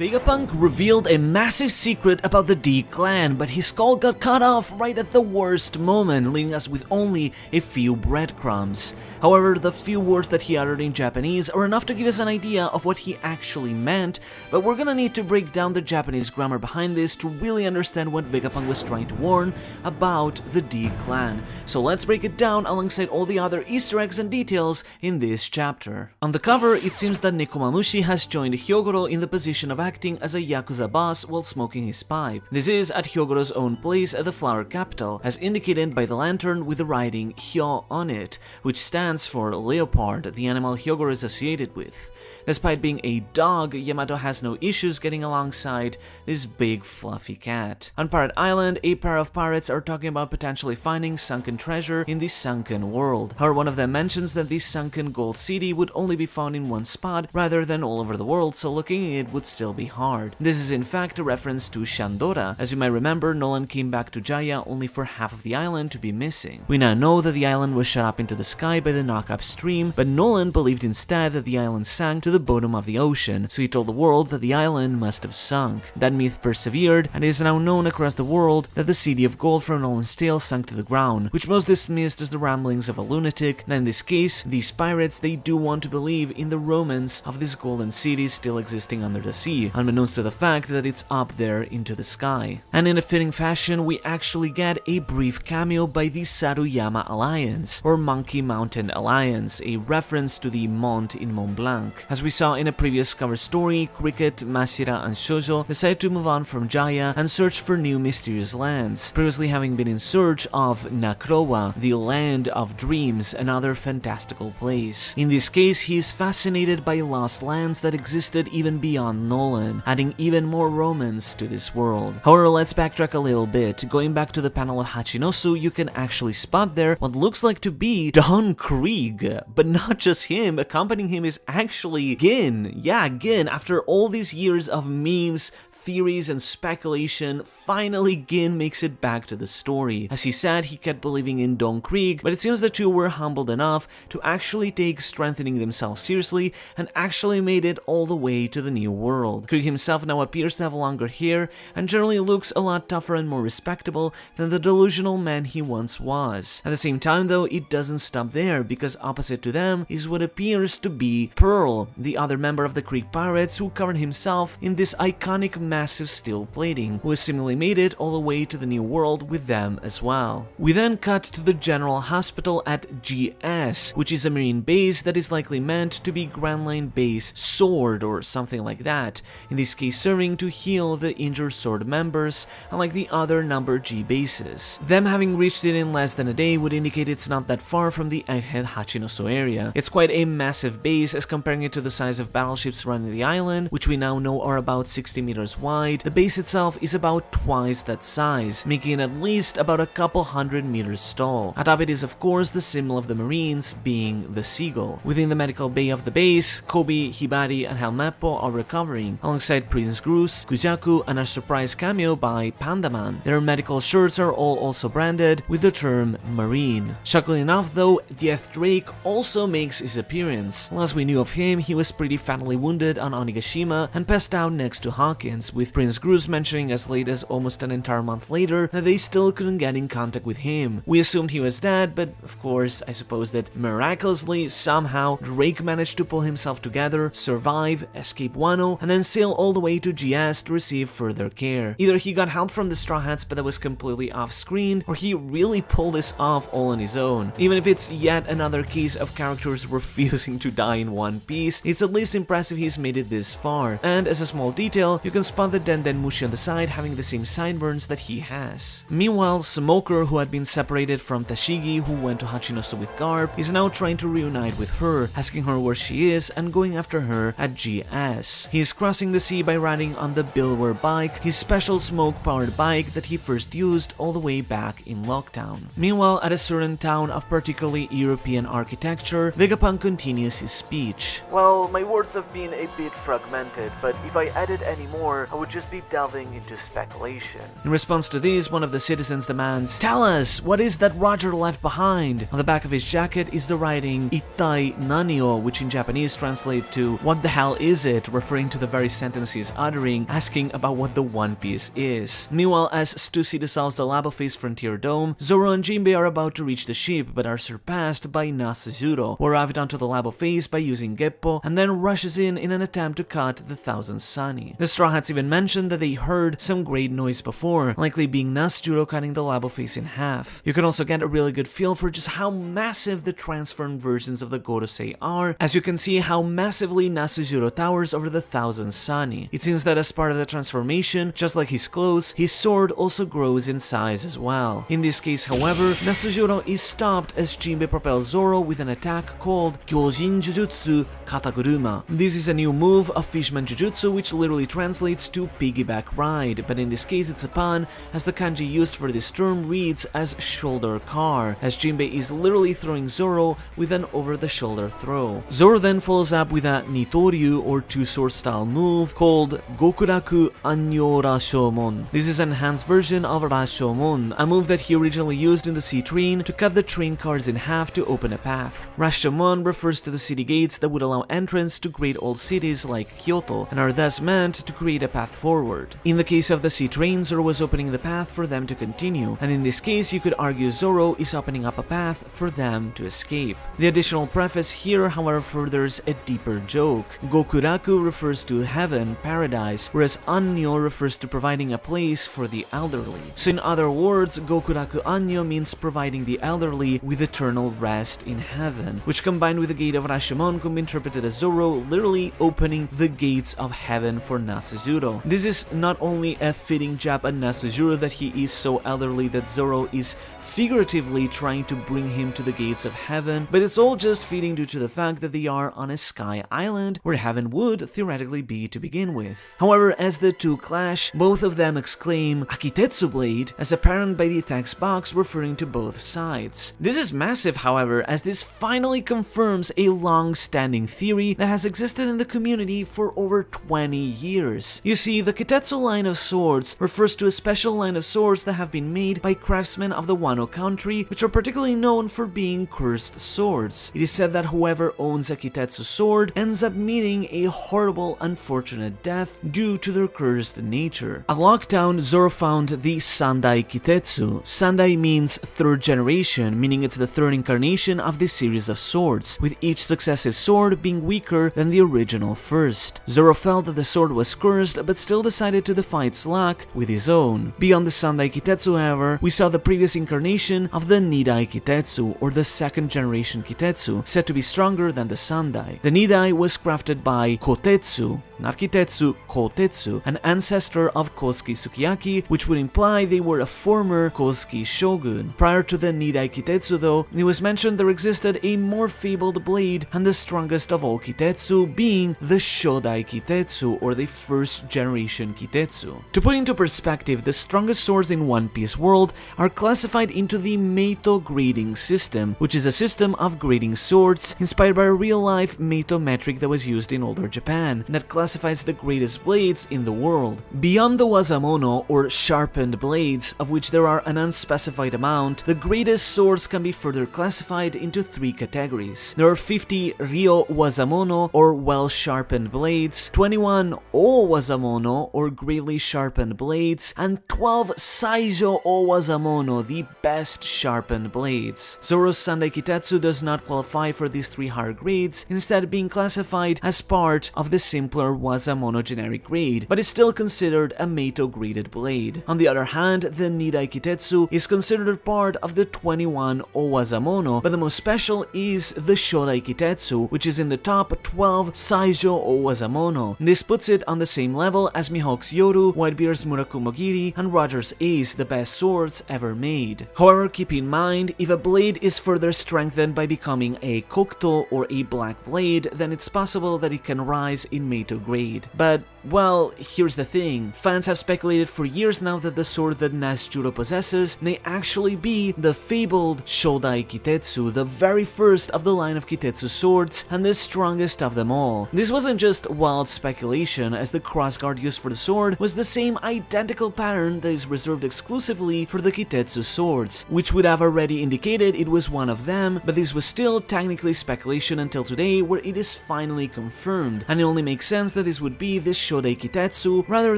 Vegapunk revealed a massive secret about the D clan, but his skull got cut off right at the worst moment, leaving us with only a few breadcrumbs. However, the few words that he uttered in Japanese are enough to give us an idea of what he actually meant, but we're gonna need to break down the Japanese grammar behind this to really understand what Vegapunk was trying to warn about the D clan. So let's break it down alongside all the other Easter eggs and details in this chapter. On the cover, it seems that Nekomamushi has joined Hyogoro in the position of acting as a Yakuza boss while smoking his pipe. This is at Hyogoro's own place at the Flower Capital, as indicated by the lantern with the writing Hyo on it, which stands for leopard, the animal Hyogoro is associated with. Despite being a dog, Yamato has no issues getting alongside this big fluffy cat. On Pirate Island, a pair of pirates are talking about potentially finding sunken treasure in the sunken world. However, one of them mentions that this sunken gold city would only be found in one spot rather than all over the world, so looking at it would still be hard. This is in fact a reference to Shandora. As you might remember, Nolan came back to Jaya only for half of the island to be missing. We now know that the island was shot up into the sky by the knock-up stream, but Nolan believed instead that the island sank to the bottom of the ocean, so he told the world that the island must have sunk. That myth persevered, and it is now known across the world that the city of gold from Nolan's tale sunk to the ground, which most dismissed as the ramblings of a lunatic. And in this case, these pirates, they do want to believe in the romance of this golden city still existing under the sea, unbeknownst to the fact that it's up there into the sky. And in a fitting fashion, we actually get a brief cameo by the Saruyama Alliance, or Monkey Mountain Alliance, a reference to the Mont in Mont Blanc. As we saw in a previous cover story, Cricket, Masira, and Shoujo decided to move on from Jaya and search for new mysterious lands, previously having been in search of Nakrowa, the land of dreams, another fantastical place. In this case, he is fascinated by lost lands that existed even beyond Nolan, adding even more romance to this world. However, let's backtrack a little bit. Going back to the panel of Hachinosu, you can actually spot there what looks like to be Don Krieg, but not just him. Accompanying him is actually Gin. Yeah, Gin. After all these years of memes, theories, and speculation, finally Gin makes it back to the story. As he said, he kept believing in Don Krieg, but it seems the two were humbled enough to actually take strengthening themselves seriously and actually made it all the way to the new world. Krieg himself now appears to have longer hair and generally looks a lot tougher and more respectable than the delusional man he once was. At the same time though, it doesn't stop there, because opposite to them is what appears to be Pearl, the other member of the Krieg pirates who covered himself in this iconic massive steel plating, who has seemingly made it all the way to the new world with them as well. We then cut to the General Hospital at GS, which is a marine base that is likely meant to be Grand Line Base Sword or something like that, in this case serving to heal the injured Sword members, unlike the other number G bases. Them having reached it in less than a day would indicate it's not that far from the Egghead Hachinosu area. It's quite a massive base, as comparing it to the size of battleships surrounding the island, which we now know are about 60 meters wide. The base itself is about twice that size, making it at least about a couple hundred meters tall. Atop it is of course the symbol of the Marines, being the seagull. Within the medical bay of the base, Kobe, Hibari, and Helmeppo are recovering, alongside Prince Grus, Kujaku, and a surprise cameo by Pandaman. Their medical shirts are all also branded with the term Marine. Shockingly enough though, Death Drake also makes his appearance. Last we knew of him, he was pretty fatally wounded on Onigashima and passed out next to Hawkins, with Prince Grus mentioning as late as almost an entire month later that they still couldn't get in contact with him. We assumed he was dead, but of course I suppose that miraculously somehow Drake managed to pull himself together, survive, escape Wano, and then sail all the way to GS to receive further care. Either he got help from the Straw Hats but that was completely off screen, or he really pulled this off all on his own. Even if it's yet another case of characters refusing to die in one piece, it's at least impressive he's made it this far. And as a small detail, you can spot the Denden Mushi on the side having the same sideburns that he has. Meanwhile, Smoker, who had been separated from Tashigi, who went to Hachinosu with Garb, is now trying to reunite with her, asking her where she is and going after her at GS. He is crossing the sea by riding on the Billware bike, his special smoke-powered bike that he first used all the way back in Lockdown. Meanwhile, at a certain town of particularly European architecture, Vegapunk continues his speech. Well, my words have been a bit fragmented, but if I added any more, I would just be delving into speculation. In response to this, one of the citizens demands, "Tell us, what is that Roger left behind?" On the back of his jacket is the writing "Ittai Nanio," which in Japanese translate to "What the hell is it?" referring to the very sentence he is uttering, asking about what the One Piece is. Meanwhile, as Stussy dissolves the Labophase Frontier Dome, Zoro and Jinbei are about to reach the ship, but are surpassed by Zoro, who arrived onto the Labophase by using Geppo, and then rushes in an attempt to cut the Thousand Sunny. The Straw Hats even mentioned that they heard some great noise before, likely being Zoro cutting the Labophase in half. You can also get a really good feel for just how massive the transformed versions of the Gorosei are, as you can see how massively Zoro towers over the Thousand Sunny. It seems that as part of the transformation, just like his clothes, his sword also grows in size as well. In this case, however, Zoro is stopped as Jinbei propels Zoro with an attack called Gyojin Jujutsu Kataguruma. This is a new move of Fishman Jujutsu which literally translates to piggyback ride, but in this case it's a pun, as the kanji used for this term reads as shoulder car, as Jinbei is literally throwing Zoro with an over-the-shoulder throw. Zoro then follows up with a Nitoryu or two-sword style move called Gokuraku Anyo Rashomon. This is an enhanced version of Rashomon, a move that he originally used in the sea train to cut the train cars in half to open a path. Rashomon refers to the city gates that would allow entrance to great old cities like Kyoto, and are thus meant to create a path forward. In the case of the sea train, Zoro was opening the path for them to continue, and in this case you could argue Zoro is opening up a path for them to escape. The additional preface here, however, furthers a deeper joke. Gokuraku refers to heaven, paradise, whereas Anyo refers to providing a place for the elderly. So in other words, Gokuraku Anyo means providing the elderly with eternal rest in heaven, which combined with the gate of Rashomon can be interpreted as Zoro literally opening the gates of heaven for Zoro. This is not only a fitting jab at Zoro that he is so elderly that Zoro is figuratively trying to bring him to the gates of heaven, but it's all just fitting due to the fact that they are on a sky island where heaven would theoretically be to begin with. However, as the two clash, both of them exclaim Akitetsu Blade, as apparent by the text box referring to both sides. This is massive, however, as this finally confirms a long-standing theory that has existed in the community for over 20 years. You see, the Kitetsu line of swords refers to a special line of swords that have been made by craftsmen of the Wano country, which are particularly known for being cursed swords. It is said that whoever owns a Kitetsu sword ends up meeting a horrible, unfortunate death due to their cursed nature. At Lockdown, Zoro found the Sandai Kitetsu. Sandai means third generation, meaning it's the third incarnation of this series of swords, with each successive sword being weaker than the original first. Zoro felt that the sword was cursed, but still decided to defy its luck with his own. Beyond the Sandai Kitetsu, however, we saw the previous incarnation of the Nidai Kitetsu, or the second generation Kitetsu, said to be stronger than the Sandai. The Nidai was crafted by Kotetsu, not Kitetsu, Kotetsu, an ancestor of Kosuke Sukiyaki, which would imply they were a former Kosuke shogun. Prior to the Nidai Kitetsu though, it was mentioned there existed a more fabled blade, and the strongest of all Kitetsu being the Shodai Kitetsu, or the first generation Kitetsu. To put into perspective, the strongest swords in One Piece world are classified into the Meito grading system, which is a system of grading swords inspired by a real-life Meito metric that was used in older Japan, that classifies the greatest blades in the world. Beyond the Wazamono, or sharpened blades, of which there are an unspecified amount, the greatest swords can be further classified into three categories. There are 50 Ryo Wazamono, or well-sharpened blades, 21 O Wazamono, or greatly sharpened blades, and 12 Saijo O Wazamono, the best sharpened blades. Zoro's Sandai Kitetsu does not qualify for these three higher grades, instead being classified as part of the simpler Wazamono generic grade, but is still considered a Meito graded blade. On the other hand, the Nidai Kitetsu is considered part of the 21 Owazamono, but the most special is the Shodai Kitetsu, which is in the top 12 Saijo Owazamono. This puts it on the same level as Mihawk's Yoru, Whitebeard's Murakumogiri, and Roger's Ace, the best swords ever made. However, keep in mind, if a blade is further strengthened by becoming a Kokuto or a black blade, then it's possible that it can rise in Meito grade. But Well, here's the thing. Fans have speculated for years now that the sword that Nasjuro possesses may actually be the fabled Shodai Kitetsu, the very first of the line of Kitetsu swords and the strongest of them all. This wasn't just wild speculation, as the crossguard used for the sword was the same identical pattern that is reserved exclusively for the Kitetsu swords, which would have already indicated it was one of them, but this was still technically speculation until today, where it is finally confirmed, and it only makes sense that this would be the Shodai Kitetsu rather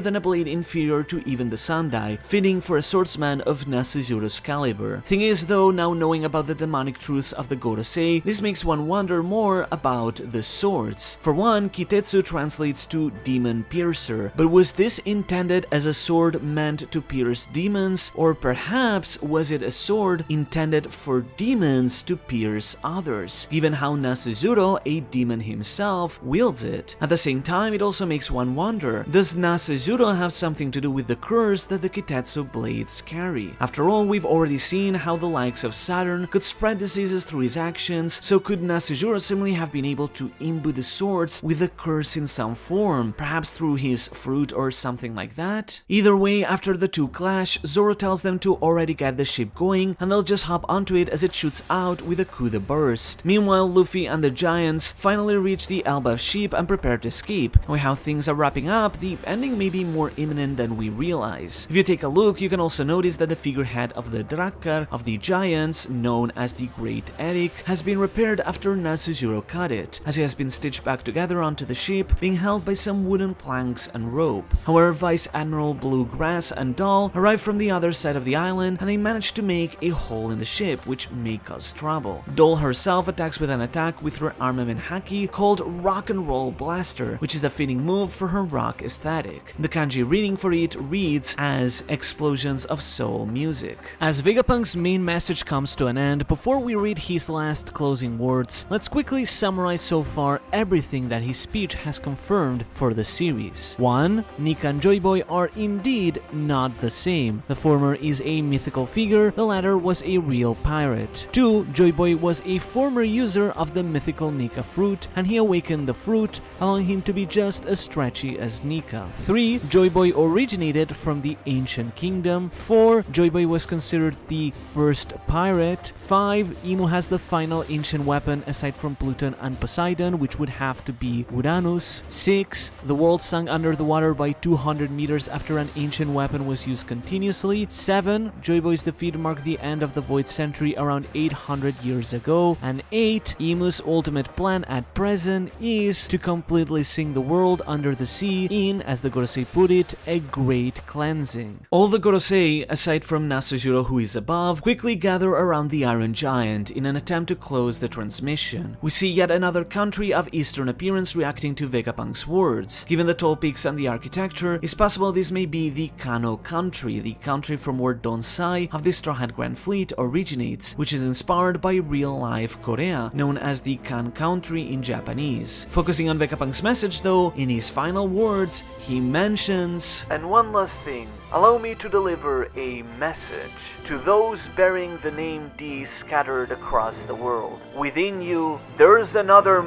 than a blade inferior to even the Sandai, fitting for a swordsman of Nasuzuro's caliber. Thing is though, now knowing about the demonic truths of the Gorosei, this makes one wonder more about the swords. For one, Kitetsu translates to demon piercer, but was this intended as a sword meant to pierce demons, or perhaps was it a sword intended for demons to pierce others, given how Nasuzuro, a demon himself, wields it? At the same time, it also makes one wonder, does Nasuzuro have something to do with the curse that the Kitetsu blades carry? After all, we've already seen how the likes of Saturn could spread diseases through his actions, so could Nasuzuro simply have been able to imbue the swords with a curse in some form, perhaps through his fruit or something like that? Either way, after the two clash, Zoro tells them to already get the ship going, and they'll just hop onto it as it shoots out with a coup de burst. Meanwhile, Luffy and the giants finally reach the Elbaf ship and prepare to escape. With how things are wrapping up, the ending may be more imminent than we realize. If you take a look, you can also notice that the figurehead of the Drakkar of the giants, known as the Great Eric, has been repaired after Nasuzuro cut it, as he has been stitched back together onto the ship, being held by some wooden planks and rope. However, Vice Admiral Bluegrass and Doll arrive from the other side of the island, and they manage to make a hole in the ship, which may cause trouble. Doll herself attacks with an attack with her armament haki called Rock and Roll Blaster, which is the fitting move for her rock aesthetic. The kanji reading for it reads as explosions of soul music. As Vegapunk's main message comes to an end, before we read his last closing words, let's quickly summarize so far everything that his speech has confirmed for the series. 1. Nika and Joy Boy are indeed not the same. The former is a mythical figure, the latter was a real pirate. 2. Joy Boy was a former user of the mythical Nika fruit, and he awakened the fruit, allowing him to be just as stretchy as Nika. 3. Joy Boy originated from the ancient kingdom. 4. Joy Boy was considered the first pirate. 5. Imu has the final ancient weapon aside from Pluton and Poseidon, which would have to be Uranus. 6. The world sunk under the water by 200 meters after an ancient weapon was used continuously. 7. Joy Boy's defeat marked the end of the Void Century around 800 years ago. And 8. Imu's ultimate plan at present is to completely sink the world under the sea in, as the Gorosei put it, a great cleansing. All the Gorosei, aside from Nasuzuro who is above, quickly gather around the Iron Giant in an attempt to close the transmission. We see yet another country of Eastern appearance reacting to Vegapunk's words. Given the tall peaks and the architecture, it's possible this may be the Kano country, the country from where Donsai of the Straw Hat Grand Fleet originates, which is inspired by real-life Korea, known as the Kan country in Japanese. Focusing on Vegapunk's message though, in his final words, he mentions, "And one last thing, allow me to deliver a message to those bearing the name D scattered across the world. Within you, there's another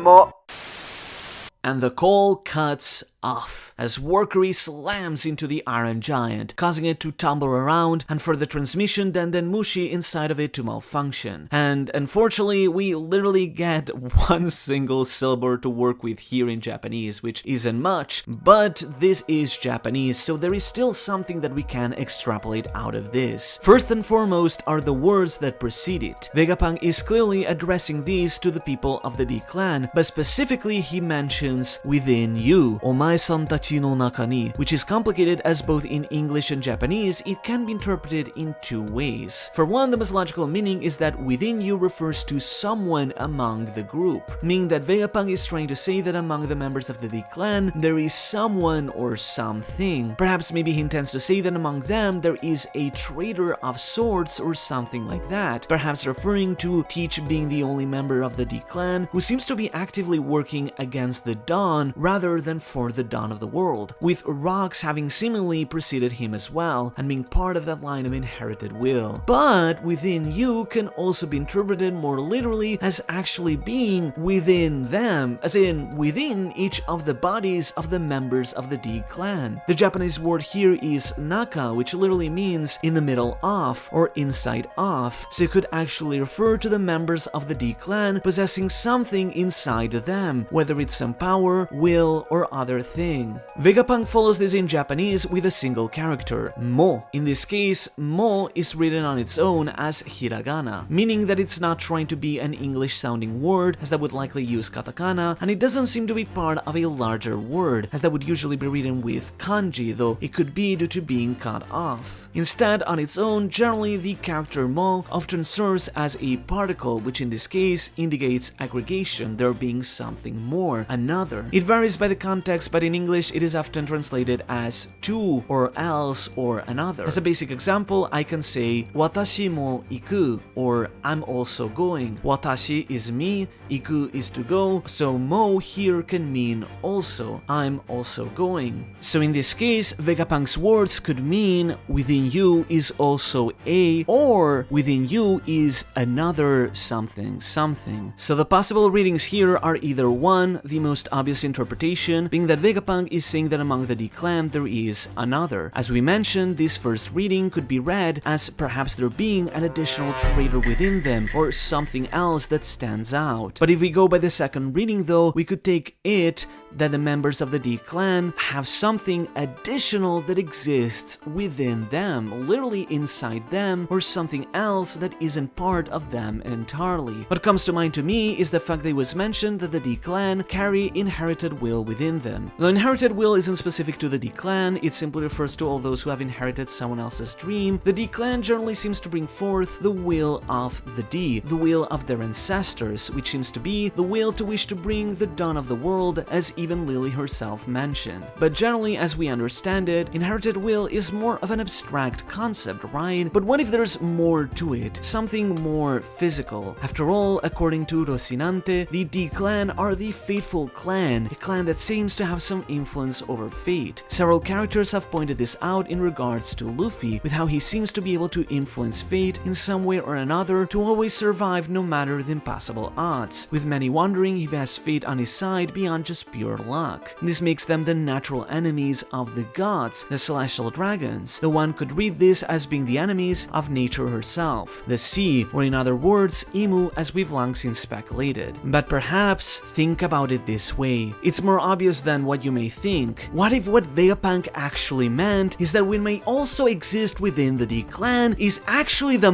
And the call cuts off as Workery slams into the Iron Giant, causing it to tumble around and for the transmission Mushi inside of it to malfunction. And unfortunately, we literally get one single syllable to work with here in Japanese, which isn't much, but this is Japanese, so there is still something that we can extrapolate out of this. First and foremost are the words that precede it. Vegapunk is clearly addressing these to the people of the D clan, but specifically he mentions "within you," Omae-san tachi no naka ni, which is complicated as both in English and Japanese it can be interpreted in two ways. For one, the most logical meaning is that "within you" refers to someone among the group, meaning that Vegapunk is trying to say that among the members of the D clan there is someone or something. Perhaps maybe he intends to say that among them there is a trader of sorts or something like that, perhaps referring to Teach being the only member of the D clan who seems to be actively working against the dawn rather than for the dawn of the world, with rocks having seemingly preceded him as well, and being part of that line of inherited will. But within you can also be interpreted more literally as actually being within them, as in within each of the bodies of the members of the D clan. The Japanese word here is naka, which literally means in the middle of, or inside of, so it could actually refer to the members of the D clan possessing something inside them, whether it's some power, will, or other thing. Vegapunk follows this in Japanese with a single character, mo. In this case, mo is written on its own as hiragana, meaning that it's not trying to be an English-sounding word, as that would likely use katakana, and it doesn't seem to be part of a larger word, as that would usually be written with kanji, though it could be due to being cut off. Instead, on its own, generally the character mo often serves as a particle, which in this case indicates aggregation, there being something more, another. It varies by the context, but in English it is often translated as to, or else, or another. As a basic example, I can say watashi mo iku, or I'm also going. Watashi is me, iku is to go, so mo here can mean also, I'm also going. So in this case, Vegapunk's words could mean within you is also a, or within you is another something something. So the possible readings here are either one, the most obvious interpretation being that Vegapunk is saying that among the D clan there is another. As we mentioned, this first reading could be read as perhaps there being an additional traitor within them, or something else that stands out. But if we go by the second reading though, we could take it that the members of the D clan have something additional that exists within them, literally inside them, or something else that isn't part of them entirely. What comes to mind to me is the fact that it was mentioned that the D clan carry inherited will within them. Though inherited will isn't specific to the D clan, it simply refers to all those who have inherited someone else's dream. The D clan generally seems to bring forth the will of the D, the will of their ancestors, which seems to be the will to wish to bring the dawn of the world, as even Lily herself mentioned. But generally, as we understand it, inherited will is more of an abstract concept, right? But what if there's more to it? Something more physical? After all, according to Rocinante, the D clan are the fateful clan, a clan that seems to have some influence over fate. Several characters have pointed this out in regards to Luffy, with how he seems to be able to influence fate in some way or another to always survive no matter the impossible odds, with many wondering if he has fate on his side beyond just pure luck. This makes them the natural enemies of the gods, the celestial dragons. The one could read this as being the enemies of nature herself, the sea, or in other words, Imu, as we've long since speculated. But perhaps think about it this way. It's more obvious than what you may think. What if what Vegapunk actually meant is that we may also exist within the D clan is actually the